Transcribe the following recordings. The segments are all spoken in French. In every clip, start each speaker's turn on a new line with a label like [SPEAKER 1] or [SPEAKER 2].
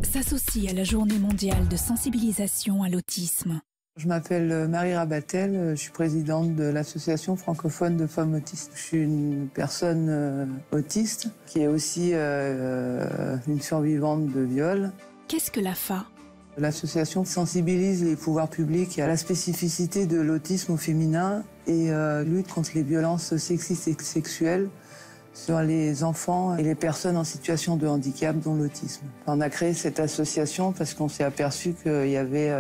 [SPEAKER 1] S'associe à la Journée mondiale de sensibilisation à l'autisme.
[SPEAKER 2] Je m'appelle Marie Rabatel, je suis présidente de l'Association francophone de femmes autistes. Je suis une personne autiste qui est aussi une survivante de viol.
[SPEAKER 1] Qu'est-ce que l'AFA?
[SPEAKER 2] L'association sensibilise les pouvoirs publics à la spécificité de l'autisme au féminin et lutte contre les violences sexistes et sexuelles sur les enfants et les personnes en situation de handicap, dont l'autisme. On a créé cette association parce qu'on s'est aperçu qu'il y avait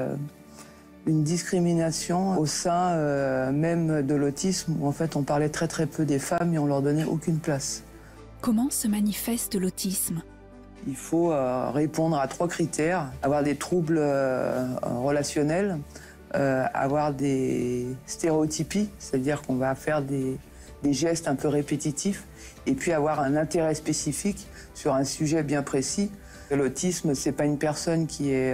[SPEAKER 2] une discrimination au sein même de l'autisme, où en fait on parlait très peu des femmes et on leur donnait aucune place.
[SPEAKER 1] Comment se manifeste l'autisme?
[SPEAKER 2] Il faut répondre à 3 critères: avoir des troubles relationnels, avoir des stéréotypies, c'est-à-dire qu'on va faire des gestes un peu répétitifs, et puis avoir un intérêt spécifique sur un sujet bien précis. L'autisme, c'est pas une personne qui est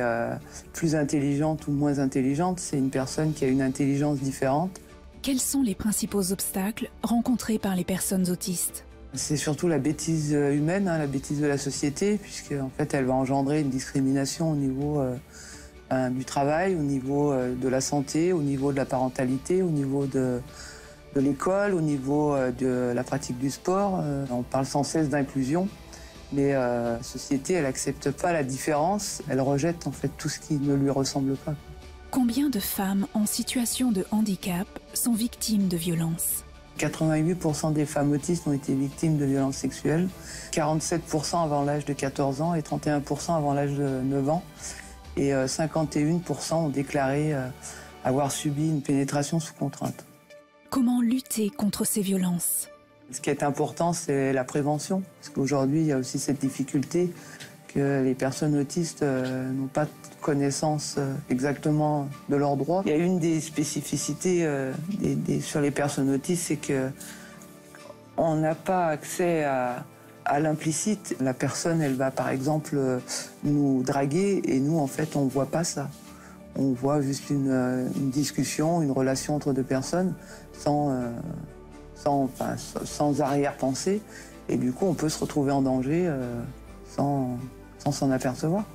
[SPEAKER 2] plus intelligente ou moins intelligente, c'est une personne qui a une intelligence différente.
[SPEAKER 1] Quels sont les principaux obstacles rencontrés par les personnes autistes?
[SPEAKER 2] C'est surtout la bêtise humaine, la bêtise de la société, puisque en fait, elle va engendrer une discrimination au niveau du travail, au niveau de la santé, au niveau de la parentalité, au niveau de l'école, au niveau de la pratique du sport. On parle sans cesse d'inclusion, mais la société, elle n'accepte pas la différence, elle rejette en fait tout ce qui ne lui ressemble pas.
[SPEAKER 1] Combien de femmes en situation de handicap sont victimes de violences?
[SPEAKER 2] 88% des femmes autistes ont été victimes de violences sexuelles, 47% avant l'âge de 14 ans et 31% avant l'âge de 9 ans. Et 51% ont déclaré avoir subi une pénétration sous contrainte.
[SPEAKER 1] Comment lutter contre ces violences?
[SPEAKER 2] Ce qui est important, c'est la prévention. Parce qu'aujourd'hui, il y a aussi cette difficulté que les personnes autistes n'ont pas de connaissance exactement de leurs droits. Il y a une des spécificités sur les personnes autistes, c'est qu'on n'a pas accès à l'implicite. La personne, elle va par exemple nous draguer et nous, en fait, on ne voit pas ça. On voit juste une discussion, une relation entre 2 personnes sans arrière-pensée. Et du coup, on peut se retrouver en danger sans s'en apercevoir.